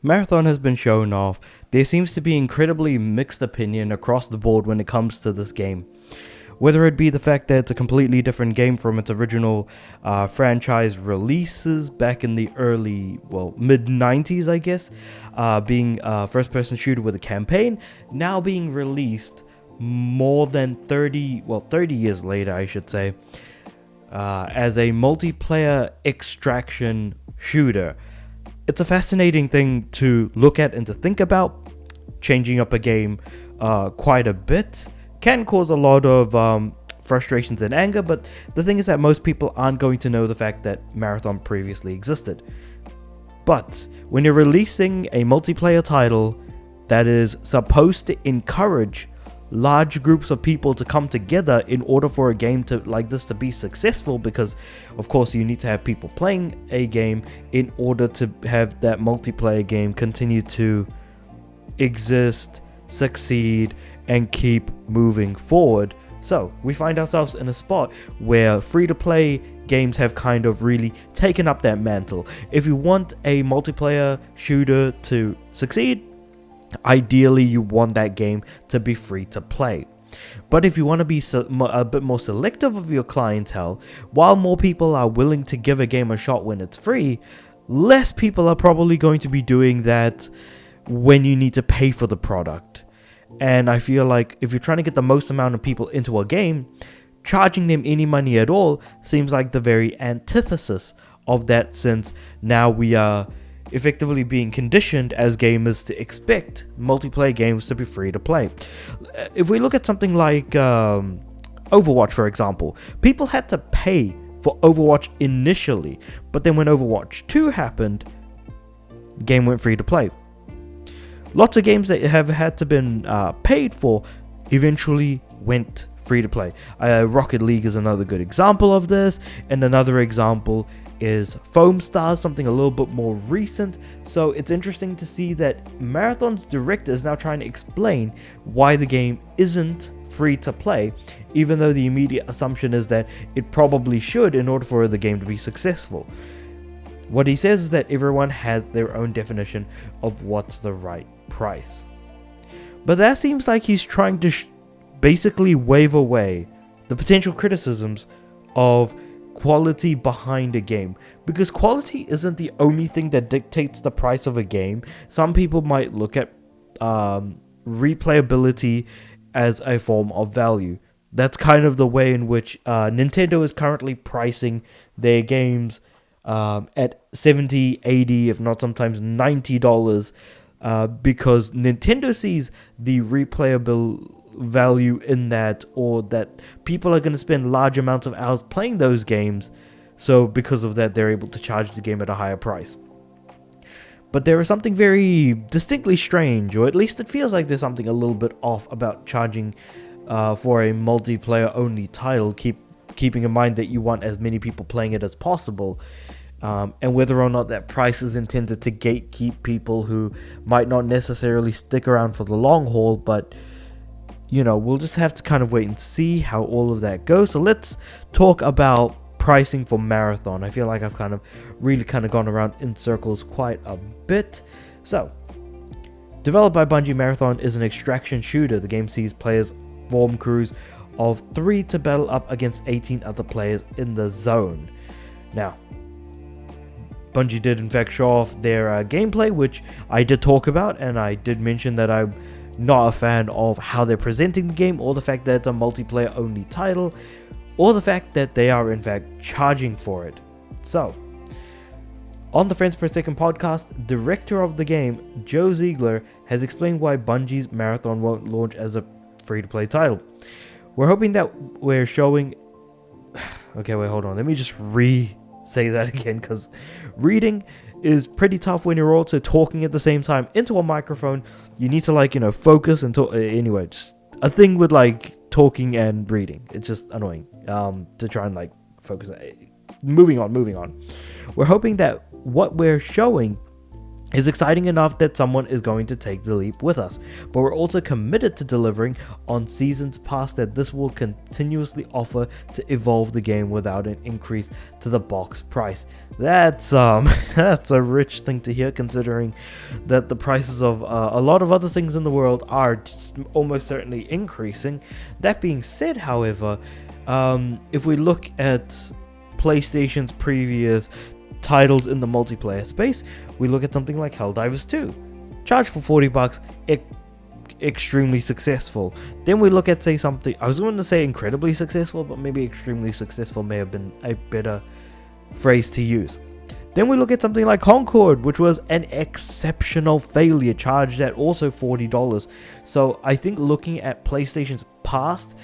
Marathon has been shown off. There seems to be incredibly mixed opinion across the board when it comes to this game. Whether it be the fact that it's a completely different game from its original franchise releases back in the mid 90s, I guess, being a first person shooter with a campaign, now being released more than 30 years later, I should say, as a multiplayer extraction shooter. It's a fascinating thing to look at and to think about. Changing up a game quite a bit can cause a lot of frustrations and anger, but the thing is that most people aren't going to know the fact that Marathon previously existed. But when you're releasing a multiplayer title that is supposed to encourage large groups of people to come together in order for a game like this to be successful, because of course you need to have people playing a game in order to have that multiplayer game continue to exist, succeed, and keep moving forward. So we find ourselves in a spot where free-to-play games have kind of really taken up that mantle. If you want a multiplayer shooter to succeed, ideally you want that game to be free to play. But if you want to be a bit more selective of your clientele, while more people are willing to give a game a shot when it's free, less people are probably going to be doing that when you need to pay for the product. And I feel like if you're trying to get the most amount of people into a game, charging them any money at all seems like the very antithesis of that, since now we are effectively being conditioned as gamers to expect multiplayer games to be free to play. If we look at something like Overwatch, for example, people had to pay for Overwatch initially, but then when Overwatch 2 happened, the game went free to play. Lots of games that have had to been paid for eventually went free to play. Rocket League is another good example of this, and another example is Foam Stars, something a little bit more recent. So it's interesting to see that Marathon's director is now trying to explain why the game isn't free to play, even though the immediate assumption is that it probably should in order for the game to be successful. What he says is that everyone has their own definition of what's the right price. But that seems like he's trying to basically wave away the potential criticisms of quality behind a game, because quality isn't the only thing that dictates the price of a game. Some people might look at replayability as a form of value. That's kind of the way in which Nintendo is currently pricing their games at $70, $80, if not sometimes $90, because Nintendo sees the replayable value in that, or that people are going to spend large amounts of hours playing those games, so because of that they're able to charge the game at a higher price. But there is something very distinctly strange, or at least it feels like there's something a little bit off about charging for a multiplayer only title, keeping in mind that you want as many people playing it as possible, and whether or not that price is intended to gatekeep people who might not necessarily stick around for the long haul. But we'll just have to kind of wait and see how all of that goes. So let's talk about pricing for Marathon. I feel like I've really gone around in circles quite a bit. So, developed by Bungie, Marathon is an extraction shooter. The game sees players form crews of 3 to battle up against 18 other players in the zone. Now, Bungie did in fact show off their gameplay, which I did talk about, and I did mention that I'm not a fan of how they're presenting the game, or the fact that it's a multiplayer only title, or the fact that they are in fact charging for it. So, on the Frames Per Second podcast, director of the game, Joe Ziegler, has explained why Bungie's Marathon won't launch as a free-to-play title. We're hoping that we're showing... Okay, wait, hold on. Let me just say that again, because reading is pretty tough when you're also talking at the same time into a microphone. You need to focus and talk. Anyway, just a thing with talking and reading. It's just annoying to try and focus. Moving on. We're hoping that what we're showing is exciting enough that someone is going to take the leap with us. But we're also committed to delivering on seasons past that this will continuously offer to evolve the game without an increase to the box price. That's that's a rich thing to hear, considering that the prices of a lot of other things in the world are almost certainly increasing. That being said, however, if we look at PlayStation's previous titles in the multiplayer space, we look at something like Helldivers 2, charged for $40, extremely successful. Then we look at, say, something, I was going to say incredibly successful, but maybe extremely successful may have been a better phrase to use. Then we look at something like Concord, which was an exceptional failure, charged at also $40. So I think looking at PlayStation's past,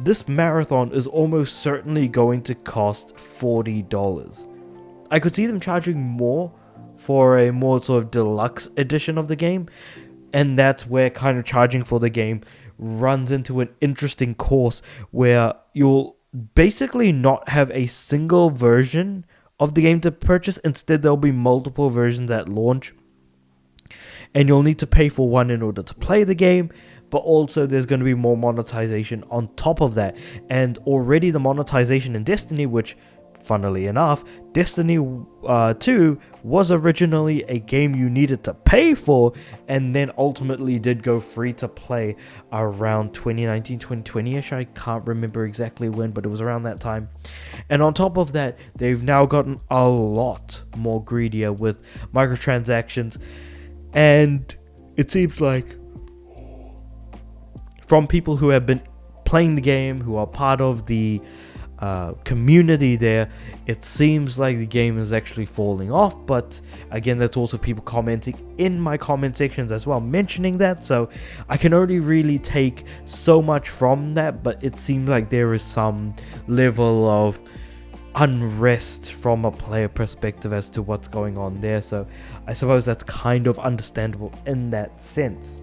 this marathon is almost certainly going to cost $40. I could see them charging more for a more sort of deluxe edition of the game, and that's where kind of charging for the game runs into an interesting course where you'll basically not have a single version of the game to purchase. Instead, there'll be multiple versions at launch, and you'll need to pay for one in order to play the game, but also there's going to be more monetization on top of that. And already the monetization in Destiny, which, funnily enough, Destiny 2 was originally a game you needed to pay for, and then ultimately did go free to play around 2019, 2020-ish. I can't remember exactly when, but it was around that time. And on top of that, they've now gotten a lot more greedier with microtransactions, and it seems like from people who have been playing the game, who are part of the community there, it seems like the game is actually falling off. But again, that's also people commenting in my comment sections as well, mentioning that, so I can only really take so much from that. But it seems like there is some level of unrest from a player perspective as to what's going on there, so I suppose that's kind of understandable in that sense.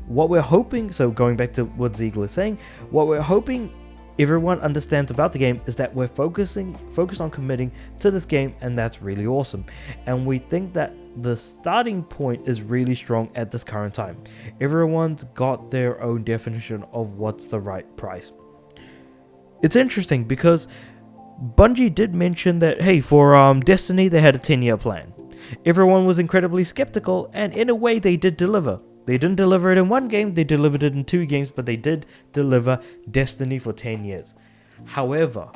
What we're hoping, so going back to what Ziegler is saying, what we're hoping everyone understands about the game is that we're focused on committing to this game, and that's really awesome. And we think that the starting point is really strong at this current time. Everyone's got their own definition of what's the right price. It's interesting because Bungie did mention that, hey, for Destiny, they had a 10-year plan. Everyone was incredibly skeptical, and in a way, they did deliver. They didn't deliver it in one game, they delivered it in 2 games, but they did deliver Destiny for 10 years. However,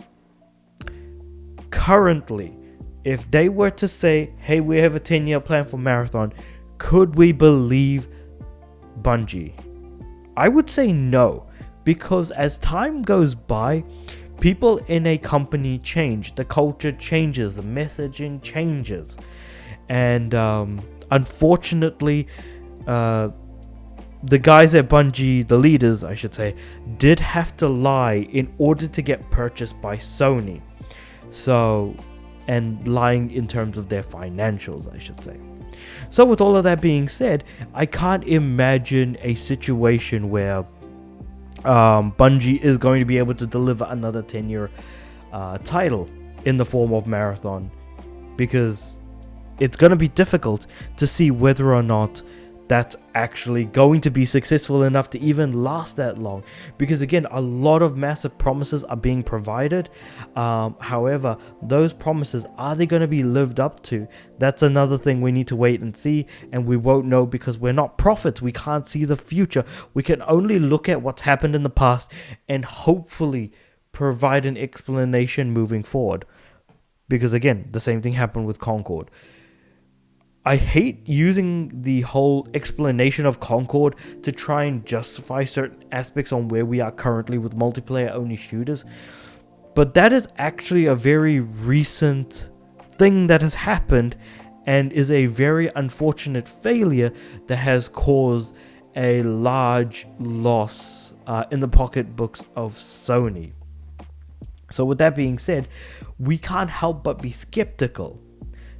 currently, if they were to say, hey, we have a 10-year plan for Marathon, could we believe Bungie? I would say no, because as time goes by, people in a company change, the culture changes, the messaging changes, and unfortunately, the guys at Bungie, the leaders I should say, did have to lie in order to get purchased by Sony. So, and lying in terms of their financials, I should say. So with all of that being said, I can't imagine a situation where Bungie is going to be able to deliver another 10-year title in the form of Marathon, because it's going to be difficult to see whether or not that's actually going to be successful enough to even last that long, because again, a lot of massive promises are being provided. However, those promises, are they going to be lived up to? That's another thing we need to wait and see, and we won't know because we're not prophets. We can't see the future. We can only look at what's happened in the past and hopefully provide an explanation moving forward, because again, the same thing happened with Concord. I hate using the whole explanation of Concord to try and justify certain aspects on where we are currently with multiplayer-only shooters, but that is actually a very recent thing that has happened and is a very unfortunate failure that has caused a large loss in the pocketbooks of Sony. So with that being said, we can't help but be skeptical.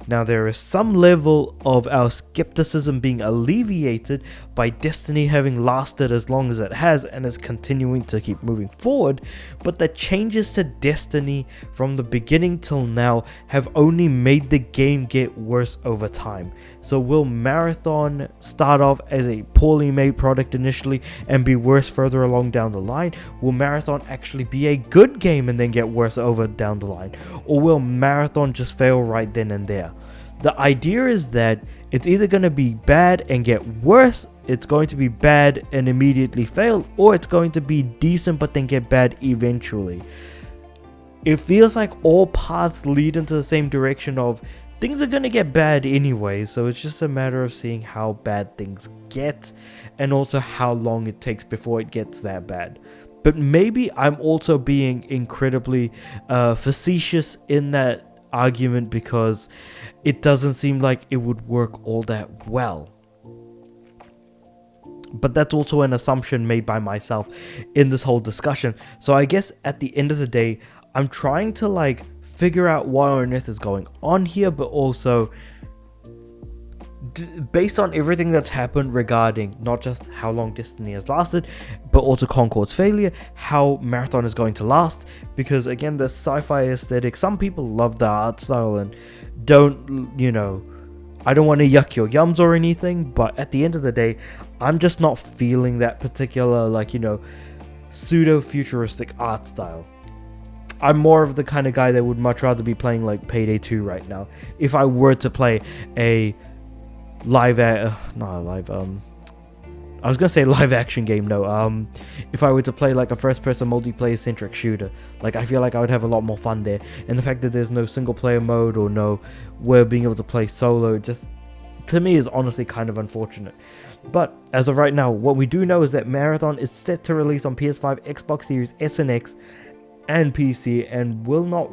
Now, there is some level of our skepticism being alleviated by Destiny having lasted as long as it has and is continuing to keep moving forward, but the changes to Destiny from the beginning till now have only made the game get worse over time. So will Marathon start off as a poorly made product initially and be worse further along down the line? Will Marathon actually be a good game and then get worse over down the line? Or will Marathon just fail right then and there? The idea is that it's either going to be bad and get worse, it's going to be bad and immediately fail, or it's going to be decent but then get bad eventually. It feels like all paths lead into the same direction of things are going to get bad anyway, so it's just a matter of seeing how bad things get and also how long it takes before it gets that bad. But maybe I'm also being incredibly facetious in that argument because it doesn't seem like it would work all that well. But that's also an assumption made by myself in this whole discussion. So I guess at the end of the day, I'm trying to figure out what on earth is going on here, but also based on everything that's happened regarding not just how long Destiny has lasted, but also Concord's failure, how Marathon is going to last, because again, the sci-fi aesthetic, some people love the art style and don't, I don't want to yuck your yums or anything, but at the end of the day, I'm just not feeling that particular, pseudo-futuristic art style. I'm more of the kind of guy that would much rather be playing Payday 2 right now. If I were to play a live action game, no. If I were to play a first-person multiplayer centric shooter, I feel like I would have a lot more fun there. And the fact that there's no single-player mode or no way of being able to play solo, just to me is honestly kind of unfortunate. But as of right now, what we do know is that Marathon is set to release on PS5, Xbox Series S and X, and PC, and will not.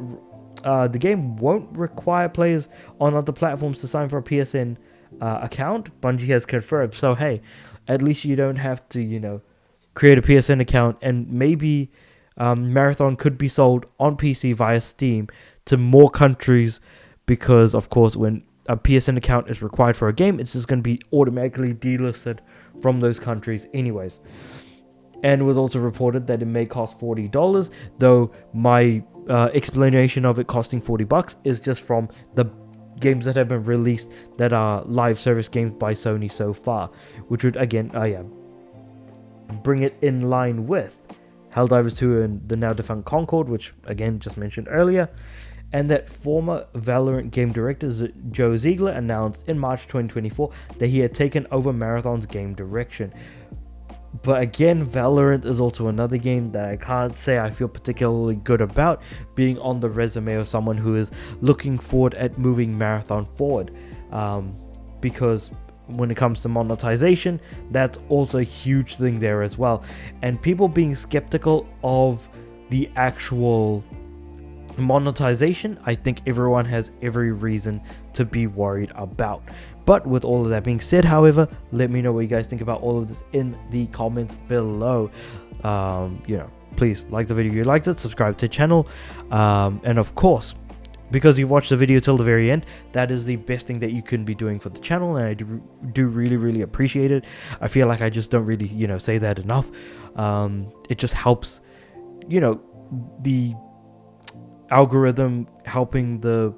The game won't require players on other platforms to sign for a PSN account. Bungie has confirmed. So hey, at least you don't have to, create a PSN account, and maybe Marathon could be sold on PC via Steam to more countries, because of course when a PSN account is required for a game, it's just going to be automatically delisted from those countries anyways. And it was also reported that it may cost $40, though my explanation of it costing $40 is just from the games that have been released that are live service games by Sony so far, which would again bring it in line with Helldivers 2 and the now defunct Concord, which again just mentioned earlier, and that former Valorant game director Joe Ziegler announced in March 2024 that he had taken over Marathon's game direction. But again, Valorant is also another game that I can't say I feel particularly good about being on the resume of someone who is looking forward at moving Marathon forward. Because when it comes to monetization, that's also a huge thing there as well. And people being skeptical of the actual monetization, I think everyone has every reason to be worried about. But with all of that being said, however, let me know what you guys think about all of this in the comments below. Please like the video if you liked it, subscribe to the channel, and of course, because you've watched the video till the very end, that is the best thing that you can be doing for the channel, and I do really appreciate it. I feel like I just don't really say that enough. It just helps the algorithm helping the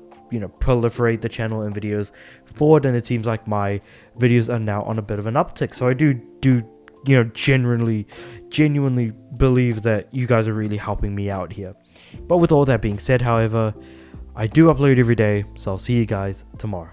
proliferate the channel and videos forward, and it seems like my videos are now on a bit of an uptick. So I do genuinely believe that you guys are really helping me out here. But with all that being said, however, I do upload every day, so I'll see you guys tomorrow.